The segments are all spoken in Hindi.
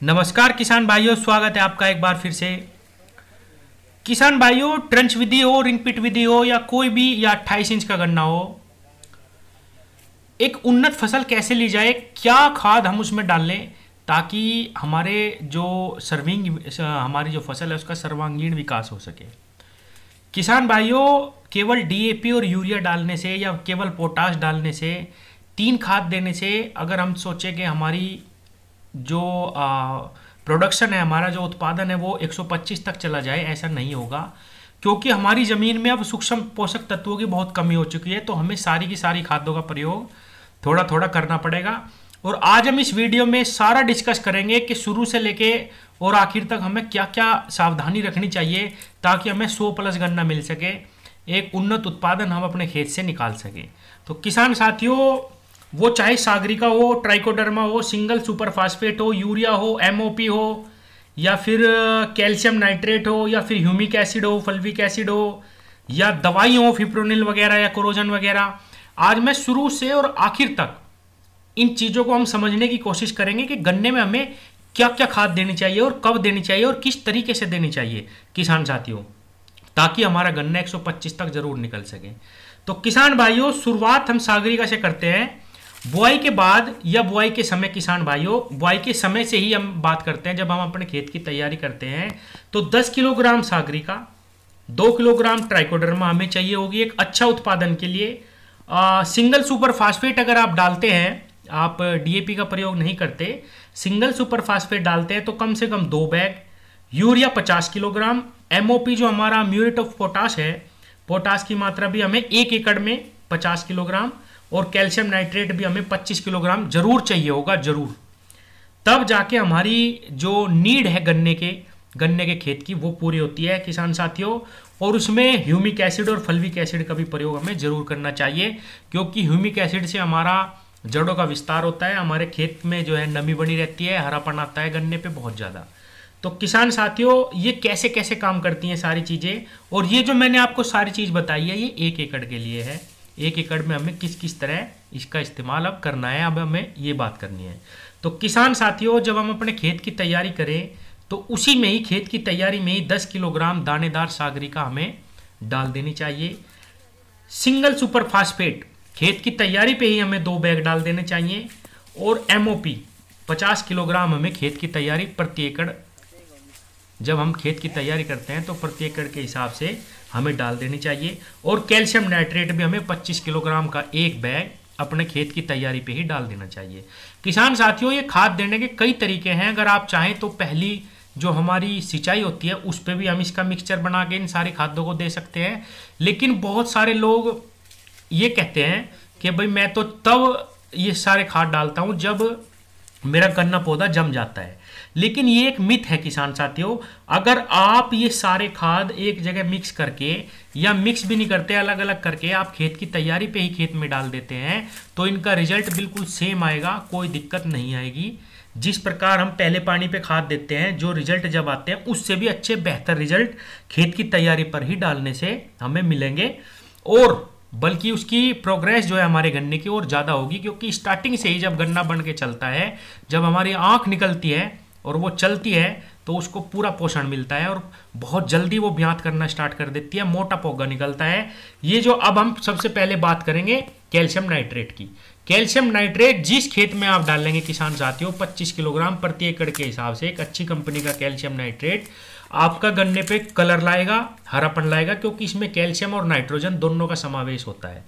नमस्कार किसान भाइयों, स्वागत है आपका एक बार फिर से। किसान भाइयों, ट्रंच विधि हो, रिंग पिट विधि हो या कोई भी या 28 इंच का गन्ना हो, एक उन्नत फसल कैसे ली जाए, क्या खाद हम उसमें डाल लें ताकि हमारे जो हमारी जो फसल है उसका सर्वांगीण विकास हो सके। किसान भाइयों, केवल डीएपी और यूरिया डालने से या केवल पोटाश डालने से, 3 खाद देने से अगर हम सोचें कि हमारी जो प्रोडक्शन है, हमारा जो उत्पादन है वो 125 तक चला जाए, ऐसा नहीं होगा। क्योंकि हमारी ज़मीन में अब सूक्ष्म पोषक तत्वों की बहुत कमी हो चुकी है, तो हमें सारी की सारी खादों का प्रयोग थोड़ा थोड़ा करना पड़ेगा। और आज हम इस वीडियो में सारा डिस्कस करेंगे कि शुरू से लेके और आखिर तक हमें क्या क्या सावधानी रखनी चाहिए ताकि हमें 100+ गन्ना मिल सके, एक उन्नत उत्पादन हम अपने खेत से निकाल सकें। तो किसान साथियों, वो चाहे सागरिका हो, ट्राइकोडर्मा हो, सिंगल सुपर फास्फेट हो, यूरिया हो, एमओपी हो, या फिर कैल्शियम नाइट्रेट हो, या फिर ह्यूमिक एसिड हो, फल्विक एसिड हो, या दवाई हो फिप्रोनिल वगैरह या कोरोजन वगैरह, आज मैं शुरू से और आखिर तक इन चीज़ों को हम समझने की कोशिश करेंगे कि गन्ने में हमें क्या क्या खाद देनी चाहिए और कब देनी चाहिए और किस तरीके से देनी चाहिए किसान साथियों, ताकि हमारा गन्ना 125 तक जरूर निकल सके। तो किसान भाइयों, शुरुआत हम सागरिका से करते हैं। बुआई के बाद या बुआई के समय, किसान भाइयों बुआई के समय से ही हम बात करते हैं, जब हम अपने खेत की तैयारी करते हैं तो 10 किलोग्राम सागरिका, 2 किलोग्राम ट्राइकोडर्मा हमें चाहिए होगी एक अच्छा उत्पादन के लिए। सिंगल सुपर फास्फेट अगर आप डालते हैं, आप डीएपी का प्रयोग नहीं करते, सिंगल सुपर फास्फेट डालते हैं तो कम से कम 2 बैग। Urea 50 kilogram. एमओपी जो हमारा म्यूरेट ऑफ पोटाश है, पोटाश की मात्रा भी हमें 1 एकड़ में 50 किलोग्राम, और कैल्शियम नाइट्रेट भी हमें 25 किलोग्राम जरूर चाहिए होगा, जरूर। तब जाके हमारी जो नीड है गन्ने के खेत की वो पूरी होती है किसान साथियों। और उसमें ह्यूमिक एसिड और फल्विक एसिड का भी प्रयोग हमें जरूर करना चाहिए, क्योंकि ह्यूमिक एसिड से हमारा जड़ों का विस्तार होता है, हमारे खेत में जो है नमी बनी रहती है, हरापन आता है गन्ने पे बहुत ज़्यादा। तो किसान साथियों, ये कैसे कैसे काम करती हैं सारी चीज़ें, और ये जो मैंने आपको सारी चीज़ बताई है ये 1 एकड़ के लिए है। 1 एकड़ में हमें किस किस तरह इसका इस्तेमाल अब करना है, अब हमें ये बात करनी है। तो किसान साथियों, जब हम अपने खेत की तैयारी करें तो उसी में ही, खेत की तैयारी में ही 10 किलोग्राम दानेदार सागरिका हमें डाल देनी चाहिए। सिंगल सुपर फास्फेट खेत की तैयारी पे ही हमें 2 बैग डाल देने चाहिए। और एमओपी 50 किलोग्राम हमें खेत की तैयारी प्रति एकड़, जब हम खेत की तैयारी करते हैं तो प्रति एकड़ के हिसाब से हमें डाल देनी चाहिए। और कैल्शियम नाइट्रेट भी हमें 25 किलोग्राम का 1 बैग अपने खेत की तैयारी पे ही डाल देना चाहिए। किसान साथियों, ये खाद देने के कई तरीके हैं। अगर आप चाहें तो पहली जो हमारी सिंचाई होती है उस पे भी हम इसका मिक्सचर बना के इन सारी खादों को दे सकते हैं। लेकिन बहुत सारे लोग ये कहते हैं कि भाई मैं तो तब ये सारे खाद डालता हूँ जब मेरा गन्ना पौधा जम जाता है। लेकिन ये एक मिथ है किसान साथियों। अगर आप ये सारे खाद एक जगह मिक्स करके, या मिक्स भी नहीं करते, अलग अलग करके आप खेत की तैयारी पे ही खेत में डाल देते हैं तो इनका रिजल्ट बिल्कुल सेम आएगा, कोई दिक्कत नहीं आएगी। जिस प्रकार हम पहले पानी पे खाद देते हैं, जो रिजल्ट जब आते हैं उससे भी अच्छे बेहतर रिजल्ट खेत की तैयारी पर ही डालने से हमें मिलेंगे। और बल्कि उसकी प्रोग्रेस जो है हमारे गन्ने की और ज़्यादा होगी, क्योंकि स्टार्टिंग से ही जब गन्ना बन के चलता है, जब हमारी आँख निकलती है और वो चलती है तो उसको पूरा पोषण मिलता है और बहुत जल्दी वो ब्यात करना स्टार्ट कर देती है, मोटा पौधा निकलता है। ये जो अब हम सबसे पहले बात करेंगे कैल्शियम नाइट्रेट की। कैल्शियम नाइट्रेट जिस खेत में आप डालेंगे किसान साथियों, 25 किलोग्राम प्रति एकड़ के हिसाब से एक अच्छी कंपनी का कैल्शियम नाइट्रेट आपका गन्ने पे कलर लाएगा, हरापन लाएगा, क्योंकि इसमें कैल्शियम और नाइट्रोजन दोनों का समावेश होता है।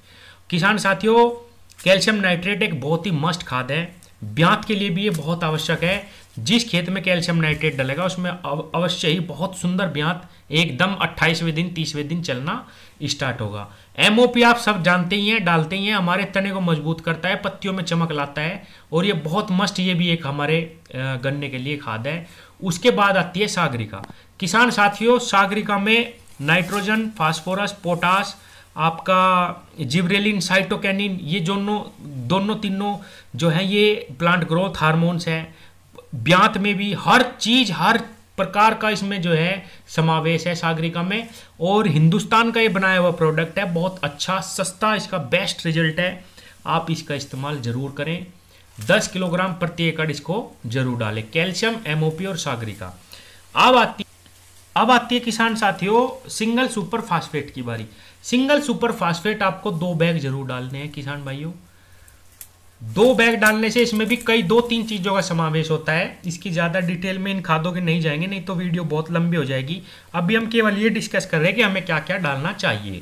किसान साथियों, कैल्शियम नाइट्रेट एक बहुत ही मस्ट खाद है, ब्यात के लिए भी ये बहुत आवश्यक है। जिस खेत में कैल्शियम नाइट्रेट डलेगा उसमें अवश्य ही बहुत सुंदर ब्यात एकदम 28वें दिन 30वें दिन चलना स्टार्ट होगा। एमओपी आप सब जानते ही हैं, डालते ही हैं, हमारे तने को मजबूत करता है, पत्तियों में चमक लाता है, और ये बहुत मस्ट, ये भी एक हमारे गन्ने के लिए खाद है। उसके बाद आती है सागरिका। किसान साथियों, सागरिका में नाइट्रोजन, फास्फोरस, पोटास, आपका जिब्रेलिन, साइटोकैनिन, ये दोनों तीनों जो है ये प्लांट ग्रोथ हार्मोन्स हैं। ब्यात में भी हर चीज, हर प्रकार का इसमें जो है समावेश है सागरिका में। और हिंदुस्तान का ये बनाया हुआ प्रोडक्ट है, बहुत अच्छा, सस्ता, इसका बेस्ट रिजल्ट है। आप इसका इस्तेमाल जरूर करें। 10 किलोग्राम प्रति एकड़ इसको जरूर डालें, कैल्शियम, एमओपी और सागरिका। अब आती है किसान साथियों सिंगल सुपर फास्फेट की बारी। सिंगल सुपर फास्फेट आपको 2 बैग जरूर डालने हैं किसान भाइयों। 2 बैग डालने से इसमें भी कई 2-3 चीजों का समावेश होता है। इसकी ज्यादा डिटेल में इन खादों के नहीं जाएंगे, नहीं तो वीडियो बहुत लंबी हो जाएगी। अभी हम केवल ये डिस्कस कर रहे हैं कि हमें क्या क्या डालना चाहिए।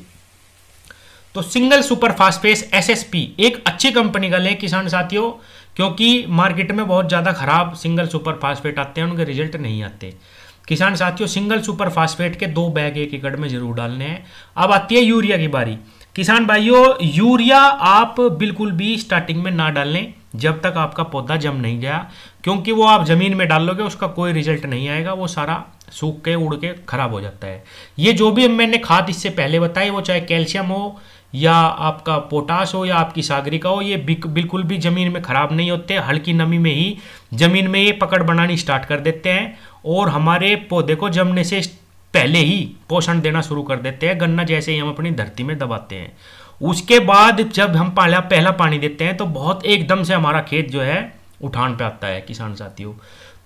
तो सिंगल सुपर फास्फेट एसएसपी एक अच्छी कंपनी का लें किसान साथियों, क्योंकि मार्केट में बहुत ज्यादा खराब सिंगल सुपर फास्फेट आते हैं, उनके रिजल्ट नहीं आते। किसान साथियों सिंगल सुपर फास्फेट के 2 बैग 1 एकड़ में जरूर डालने हैं। अब आती है यूरिया की बारी। किसान भाइयों यूरिया आप बिल्कुल भी स्टार्टिंग में ना डालें जब तक आपका पौधा जम नहीं गया, क्योंकि वो आप जमीन में डालोगे उसका कोई रिजल्ट नहीं आएगा, वो सारा सूख के उड़ के खराब हो जाता है। ये जो भी मैंने खाद इससे पहले बताई, वो चाहे कैल्शियम हो या आपका पोटाश हो या आपकी सागरिका हो, ये बिल्कुल भी जमीन में खराब नहीं होते। हल्की नमी में ही जमीन में ये पकड़ बनानी स्टार्ट कर देते हैं और हमारे पौधे को जमने से पहले ही पोषण देना शुरू कर देते हैं, गन्ना जैसे ही हम अपनी धरती में दबाते हैं। उसके बाद जब हम पहला पानी देते हैं तो बहुत एकदम से हमारा खेत जो है उठान पे आता है किसान साथियों।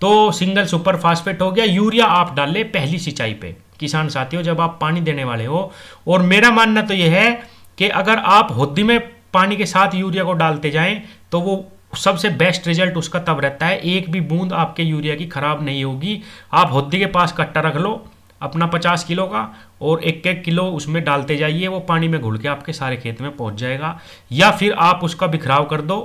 तो सिंगल सुपर फास्फेट हो गया। यूरिया आप डाल ले पहली सिंचाई पे किसान साथियों, जब आप पानी देने वाले हो। और मेरा मानना तो यह है कि अगर आप होद्दी में पानी के साथ यूरिया को डालते जाएं तो वो सबसे बेस्ट रिजल्ट उसका तब रहता है, एक भी बूंद आपके यूरिया की खराब नहीं होगी। आप होद्दी के पास कट्टा रख लो अपना 50 किलो का और 1-1 किलो उसमें डालते जाइए, वो पानी में घुल के आपके सारे खेत में पहुंच जाएगा। या फिर आप उसका बिखराव कर दो,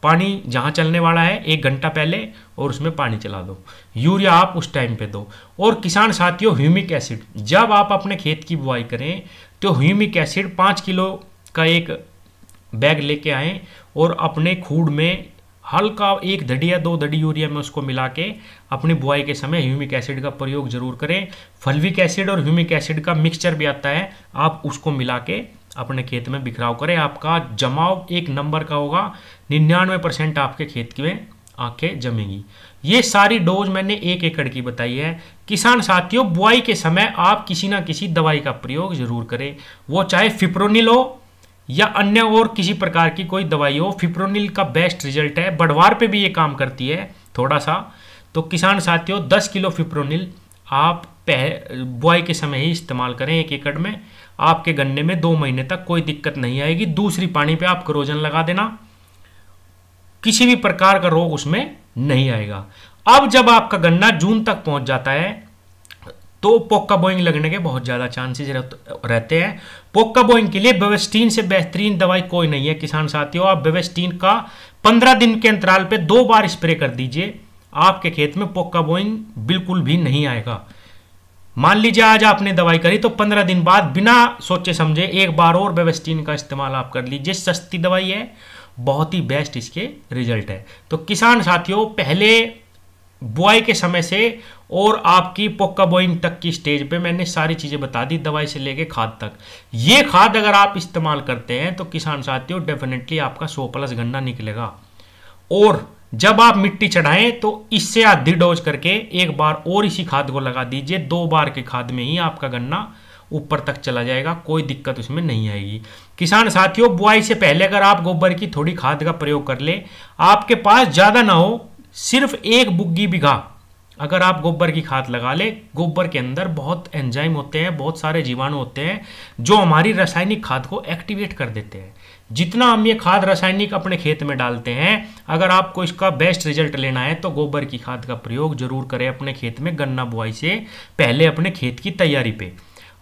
पानी जहां चलने वाला है 1 घंटा पहले और उसमें पानी चला दो। यूरिया आप उस टाइम पे दो। और किसान साथियों ह्यूमिक एसिड, जब आप अपने खेत की बुआई करें तो ह्यूमिक एसिड 5 किलो का एक बैग लेके आएँ और अपने खूड़ में हल्का 1 धड़ी या 2 धड़ी यूरिया में उसको मिला के अपनी बुआई के समय ह्यूमिक एसिड का प्रयोग जरूर करें। फल्विक एसिड और ह्यूमिक एसिड का मिक्सचर भी आता है, आप उसको मिला के अपने खेत में बिखराव करें। आपका जमाव 1 नंबर का होगा, 99% आपके खेत में आंखें जमेंगी। ये सारी डोज मैंने 1 एकड़ की बताई है। किसान साथियों बुआई के समय आप किसी ना किसी दवाई का प्रयोग जरूर करें, वो चाहे फिप्रोनिल हो या अन्य और किसी प्रकार की कोई दवाई हो। फिप्रोनिल का बेस्ट रिजल्ट है, बढ़वार पे भी ये काम करती है थोड़ा सा। तो किसान साथियों 10 किलो फिप्रोनिल आप बुआई के समय ही इस्तेमाल करें 1 एकड़ में। आपके गन्ने में 2 महीने तक कोई दिक्कत नहीं आएगी। दूसरी पानी पे आप क्रोजन लगा देना, किसी भी प्रकार का रोग उसमें नहीं आएगा। अब जब आपका गन्ना जून तक पहुंच जाता है तो पोक्का बोइंग लगने के बहुत ज़्यादा चांसेस रहते हैं। पोक्का बोइंग के लिए बेवेस्टीन से बेहतरीन दवाई कोई नहीं है किसान साथियों। आप बेवेस्टीन का 15 दिन के अंतराल पे 2 बार स्प्रे कर दीजिए, आपके खेत में पोक्का बोइंग बिल्कुल भी नहीं आएगा। मान लीजिए आज आपने दवाई करी तो 15 दिन बाद बिना सोचे समझे 1 बार और बेवेस्टीन का इस्तेमाल आप कर लीजिए। सस्ती दवाई है, बहुत ही बेस्ट इसके रिजल्ट है। तो किसान साथियों पहले बुआई के समय से और आपकी पोक्का बोइंग तक की स्टेज पे मैंने सारी चीजें बता दी, दवाई से लेके खाद तक। ये खाद अगर आप इस्तेमाल करते हैं तो किसान साथियों डेफिनेटली आपका 100+ गन्ना निकलेगा। और जब आप मिट्टी चढ़ाएं तो इससे आधी डोज करके 1 बार और इसी खाद को लगा दीजिए। 2 बार के खाद में ही आपका गन्ना ऊपर तक चला जाएगा, कोई दिक्कत उसमें नहीं आएगी। किसान साथियों बुआई से पहले अगर आप गोबर की थोड़ी खाद का प्रयोग कर ले, आपके पास ज्यादा ना हो, सिर्फ 1 बुग्गी बीघा अगर आप गोबर की खाद लगा ले। गोबर के अंदर बहुत एंजाइम होते हैं, बहुत सारे जीवाणु होते हैं जो हमारी रासायनिक खाद को एक्टिवेट कर देते हैं। जितना हम ये खाद रासायनिक अपने खेत में डालते हैं, अगर आपको इसका बेस्ट रिजल्ट लेना है तो गोबर की खाद का प्रयोग जरूर करें अपने खेत में गन्ना बुआई से पहले अपने खेत की तैयारी पे।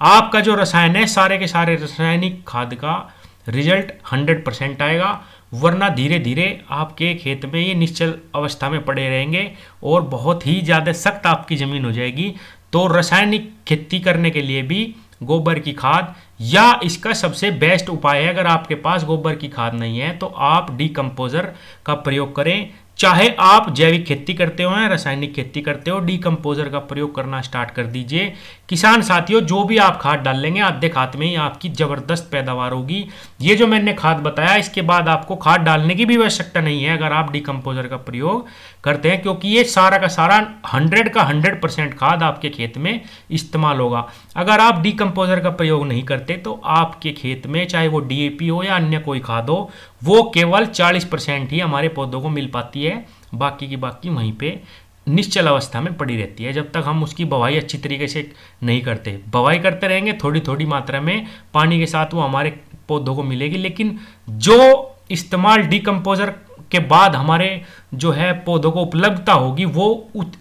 आपका जो रसायन है सारे के सारे रासायनिक खाद का रिजल्ट 100% आएगा, वरना धीरे धीरे आपके खेत में ये निश्चल अवस्था में पड़े रहेंगे और बहुत ही ज़्यादा सख्त आपकी ज़मीन हो जाएगी। तो रासायनिक खेती करने के लिए भी गोबर की खाद या इसका सबसे बेस्ट उपाय है, अगर आपके पास गोबर की खाद नहीं है तो आप डीकम्पोजर का प्रयोग करें। चाहे आप जैविक खेती करते हो या रासायनिक खेती करते हो, डीकम्पोजर का प्रयोग करना स्टार्ट कर दीजिए। किसान साथियों जो भी आप खाद डाल लेंगे आधे खाद में ही आपकी जबरदस्त पैदावार होगी। ये जो मैंने खाद बताया इसके बाद आपको खाद डालने की भी आवश्यकता नहीं है अगर आप डीकम्पोजर का प्रयोग करते हैं, क्योंकि ये सारा का सारा 100 का 100% खाद आपके खेत में इस्तेमाल होगा। अगर आप डीकम्पोजर का प्रयोग नहीं करते तो आपके खेत में चाहे वो डीएपी हो या अन्य कोई खाद हो, वो केवल 40% ही हमारे पौधों को मिल पाती है, बाकी की बाकी वहीं पे निश्चल अवस्था में पड़ी रहती है, जब तक हम उसकी बवाई अच्छी तरीके से नहीं करते। बवाई करते रहेंगे थोड़ी थोड़ी मात्रा में पानी के साथ, वो हमारे पौधों को मिलेगी, लेकिन जो इस्तेमाल डीकम्पोजर के बाद हमारे जो है पौधों को उपलब्धता होगी वो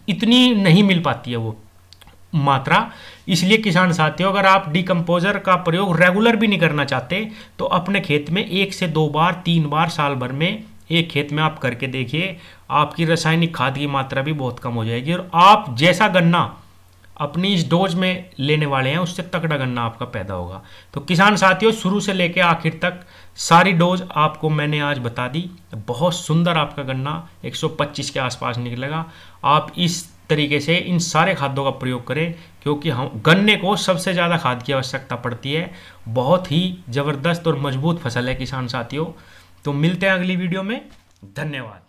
इतनी नहीं मिल पाती है वो मात्रा। इसलिए किसान साथियों, अगर आप डीकम्पोजर का प्रयोग रेगुलर भी नहीं करना चाहते तो अपने खेत में 1 से 2 बार 3 बार साल भर में एक खेत में आप करके देखिए, आपकी रासायनिक खाद की मात्रा भी बहुत कम हो जाएगी और आप जैसा गन्ना अपनी इस डोज में लेने वाले हैं उससे तगड़ा गन्ना आपका पैदा होगा। तो किसान साथियों, शुरू से लेकर आखिर तक सारी डोज आपको मैंने आज बता दी। बहुत सुंदर आपका गन्ना 125 के आसपास निकलेगा। आप इस तरीके से इन सारे खादों का प्रयोग करें, क्योंकि हम गन्ने को सबसे ज़्यादा खाद की आवश्यकता पड़ती है। बहुत ही ज़बरदस्त और मजबूत फसल है किसान साथियों। तो मिलते हैं अगली वीडियो में। धन्यवाद।